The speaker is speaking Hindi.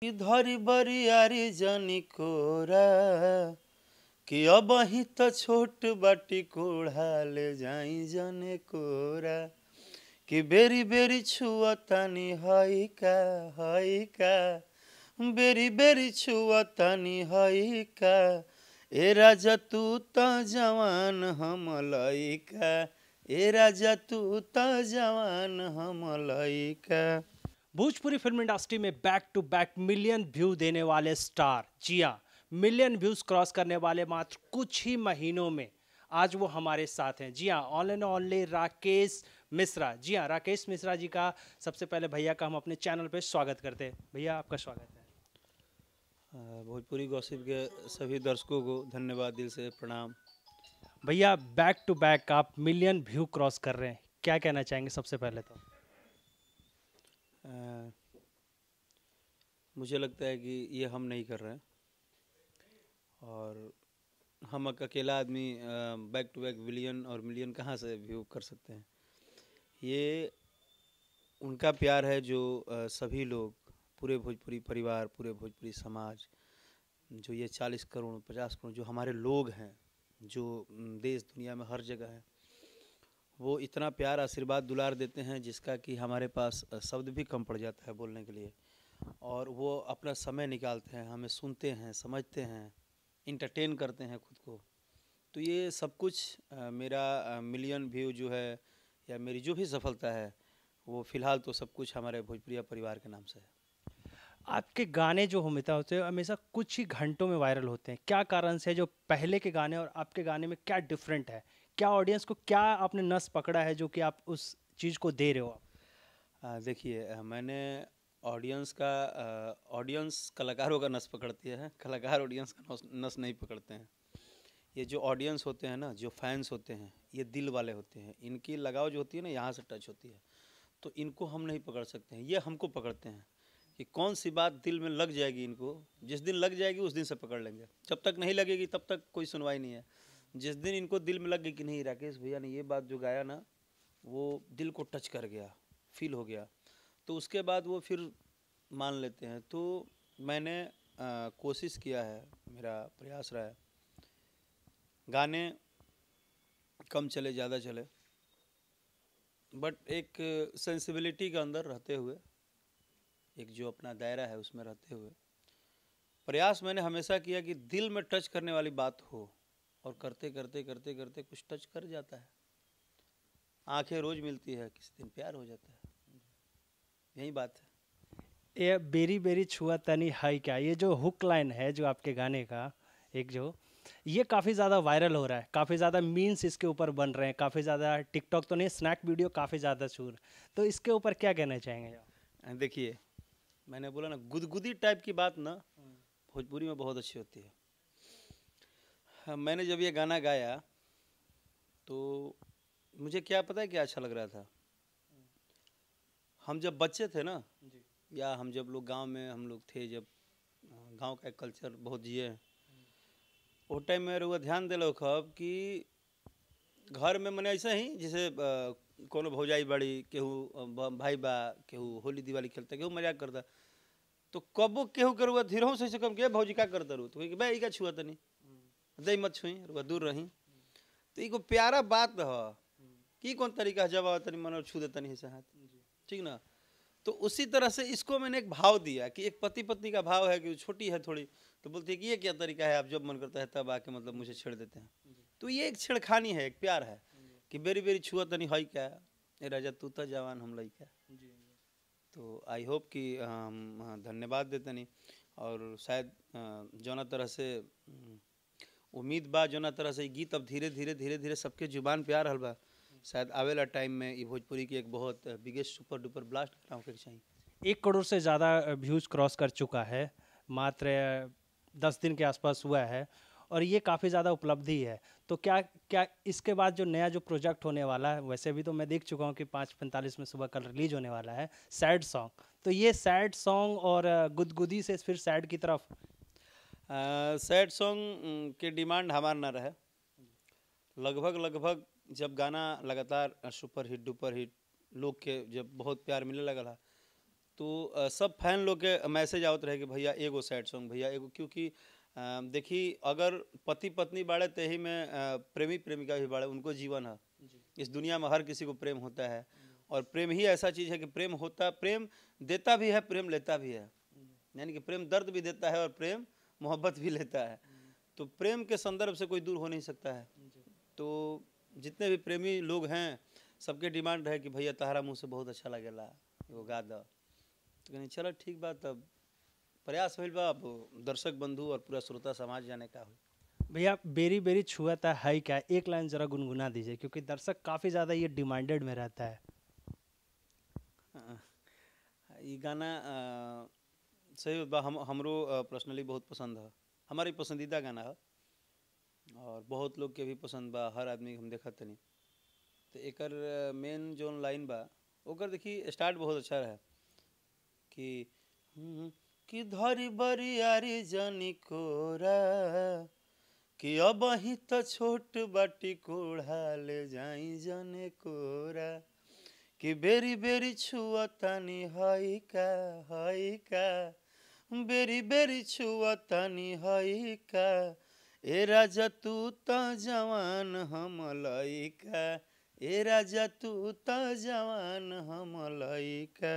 कि धरी बरियारी जनी कोरा कि अब ही तो छोट बाटी कोढ़ा ले जाई जने कोरा कि बेरी बेरी छुआ तानी हई का बेरी बेरी छुआ तानी हई का ए राजा तू तो जवान हम लइका ए राजा तू तो जवान हम लइका। भोजपुरी फिल्म इंडस्ट्री में back to back million view देने वाले स्टार, जी हाँ, मिलियन व्यूज क्रॉस करने वाले मात्र कुछ ही महीनों में आज वो हमारे साथ हैं। जी हाँ, all and only Rakesh Mishra. जी हाँ, राकेश मिश्रा जी का सबसे पहले भैया का हम अपने चैनल पे स्वागत करते हैं। भैया आपका स्वागत है। भोजपुरी गॉसिप के सभी दर्शकों को धन्यवाद, दिल से प्रणाम। भैया बैक टू बैक आप मिलियन व्यू क्रॉस कर रहे हैं, क्या कहना चाहेंगे सबसे पहले तो? मुझे लगता है कि ये हम नहीं कर रहे हैं और हम अकेला आदमी बैक टू बैक बिलियन और मिलियन कहाँ से व्यू कर सकते हैं। ये उनका प्यार है जो सभी लोग, पूरे भोजपुरी परिवार, पूरे भोजपुरी समाज, जो ये 40 करोड़ 50 करोड़ जो हमारे लोग हैं, जो देश दुनिया में हर जगह है, वो इतना प्यार आशीर्वाद दुलार देते हैं जिसका कि हमारे पास शब्द भी कम पड़ जाता है बोलने के लिए। और वो अपना समय निकालते हैं, हमें सुनते हैं, समझते हैं, इंटरटेन करते हैं खुद को। तो ये सब कुछ मेरा मिलियन व्यू जो है या मेरी जो भी सफलता है वो फ़िलहाल तो सब कुछ हमारे भोजपुरिया परिवार के नाम से है। आपके गाने जो होते हैं हमेशा कुछ ही घंटों में वायरल होते हैं, क्या कारण से? जो पहले के गाने और आपके गाने में क्या डिफरेंट है? क्या ऑडियंस को, क्या आपने नस पकड़ा है जो कि आप उस चीज़ को दे रहे हो आप? देखिए, मैंने ऑडियंस कलाकारों का नस पकड़ती है, कलाकार ऑडियंस का नस नहीं पकड़ते हैं। ये जो ऑडियंस होते हैं ना, जो फैंस होते हैं, ये दिल वाले होते हैं। इनकी लगाव जो होती है ना, यहाँ से टच होती है, तो इनको हम नहीं पकड़ सकते हैं, ये हमको पकड़ते हैं कि कौन सी बात दिल में लग जाएगी इनको। जिस दिन लग जाएगी उस दिन से पकड़ लेंगे, जब तक नहीं लगेगी तब तक कोई सुनवाई नहीं है। जिस दिन इनको दिल में लग गई कि नहीं, राकेश भैया ने ये बात जो गाया ना वो दिल को टच कर गया, फील हो गया, तो उसके बाद वो फिर मान लेते हैं। तो मैंने कोशिश किया है, मेरा प्रयास रहा है, गाने कम चले ज़्यादा चले, बट एक सेंसिबिलिटी के अंदर रहते हुए, एक जो अपना दायरा है उसमें रहते हुए प्रयास मैंने हमेशा किया कि दिल में टच करने वाली बात हो। और करते करते करते करते कुछ टच कर जाता है। आंखें रोज मिलती है, किसी दिन प्यार हो जाता है, यही बात है। ये बेरी बेरी छुआ तनी हाई, क्या ये जो हुक लाइन है जो आपके गाने का, एक जो ये काफ़ी ज़्यादा वायरल हो रहा है, काफ़ी ज़्यादा मीम्स इसके ऊपर बन रहे हैं, काफ़ी ज़्यादा टिकटॉक तो नहीं, स्नैक वीडियो काफ़ी ज़्यादा छूर, तो इसके ऊपर क्या कहना चाहेंगे आप? देखिए, मैंने बोला ना, गुदगुदी टाइप की बात ना भोजपुरी में बहुत अच्छी होती है। हाँ, मैंने जब ये गाना गाया तो मुझे क्या पता है क्या अच्छा लग रहा था। हम जब बच्चे थे ना, या हम जब लोग गांव में हम लोग थे, जब गांव का एक कल्चर बहुत जिए हैं, वो टाइम में रउआ ध्यान दिलो खब कि घर में मने ऐसा ही जैसे कोनो भौजाई बड़ी, केहू भाई बा, केहू होली दिवाली खेलता, केहू मजाक करता, तो कबो केहू के रुआ धीरों से कम के भौजी का करता रू, तो कहे कि भाई का छुआ तनी दई मत छुई, रुआ दूर रही। तो एगो प्यारा बात है कि कौन तरीका जब तनी मन छू दे तनी से हाथ, ठीक ना। तो उसी तरह से इसको मैंने एक भाव दिया कि एक पति पत्नी का भाव है कि छोटी है थोड़ी, तो बोलती है कि ये क्या तरीका है, आप जब मन करता है तब आके मतलब मुझे छेड़ देते हैं। तो ये एक छेड़खानी है, एक प्यार है कि बेरी बेरी छुआ तनी हई क्या, ए राजा तू तो जवान हम लइका। तो आई होप कि हम धन्यवाद देते नहीं, और शायद जौना तरह से उम्मीद बा, जौना तरह से गीत अब धीरे धीरे धीरे धीरे सबके जुबान पे आ रहल बा, शायद आवेला टाइम में ये भोजपुरी की एक बहुत बिगेस्ट सुपर डुपर ब्लास्ट कराओ के चाहिए। 1 करोड़ से ज़्यादा व्यूज़ क्रॉस कर चुका है, मात्र 10 दिन के आसपास हुआ है, और ये काफ़ी ज़्यादा उपलब्धि है। तो क्या क्या इसके बाद जो नया जो प्रोजेक्ट होने वाला है, वैसे भी तो मैं देख चुका हूँ कि 5:45 में सुबह कल रिलीज होने वाला है सैड सॉन्ग, तो ये सैड सॉन्ग और गुदगुदी से फिर सैड की तरफ? सैड सॉन्ग के डिमांड हमार ना रहे। लगभग लगभग जब गाना लगातार सुपर हिट डुपर हिट, लोग के जब बहुत प्यार मिले लगल है, तो सब फैन लोग के मैसेज आवत रहे कि भैया एगो सैड सॉन्ग, भैया एगो, क्योंकि देखी अगर पति पत्नी बाड़े तो ही में प्रेमी प्रेमिका भी बाड़े, उनको जीवन है। इस दुनिया में हर किसी को प्रेम होता है, और प्रेम ही ऐसा चीज़ है कि प्रेम होता, प्रेम देता भी है, प्रेम लेता भी है। यानी कि प्रेम दर्द भी देता है और प्रेम मोहब्बत भी लेता है। तो प्रेम के संदर्भ से कोई दूर हो नहीं सकता है। तो जितने भी प्रेमी लोग हैं सबके डिमांड है कि भैया तहरा मुँह से बहुत अच्छा लगेला, एगो गा द। तो कहनी चलो ठीक बा, तब प्रयास भइल बा, अब दर्शक बंधु और पूरा श्रोता समाज जाने का हो। भैया बेरी बेरी छुआता है क्या, एक लाइन जरा गुनगुना दीजिए, क्योंकि दर्शक काफ़ी ज़्यादा ये डिमांडेड में रहता है। ये गाना सही बा, हमरो पर्सनली बहुत पसंद है, हमारी पसंदीदा गाना है, और बहुत लोग के भी पसंद बा, हर आदमी हम देखा तनी। तो एकर मेन जोन लाइन बा ओकर देखी स्टार्ट बहुत अच्छा रहा कि धरी बरियारी जनी कोरा, कि अब ही तो छोट बाटी कोढ़ा ले जाई जने कोरा, कि बेरी बेरी छुअतानी हई का, बेरी बेरी छुअतानी हई का, ए राजा तू तो जवान हम लइका, ए राजा तू तो जवान हम लइका।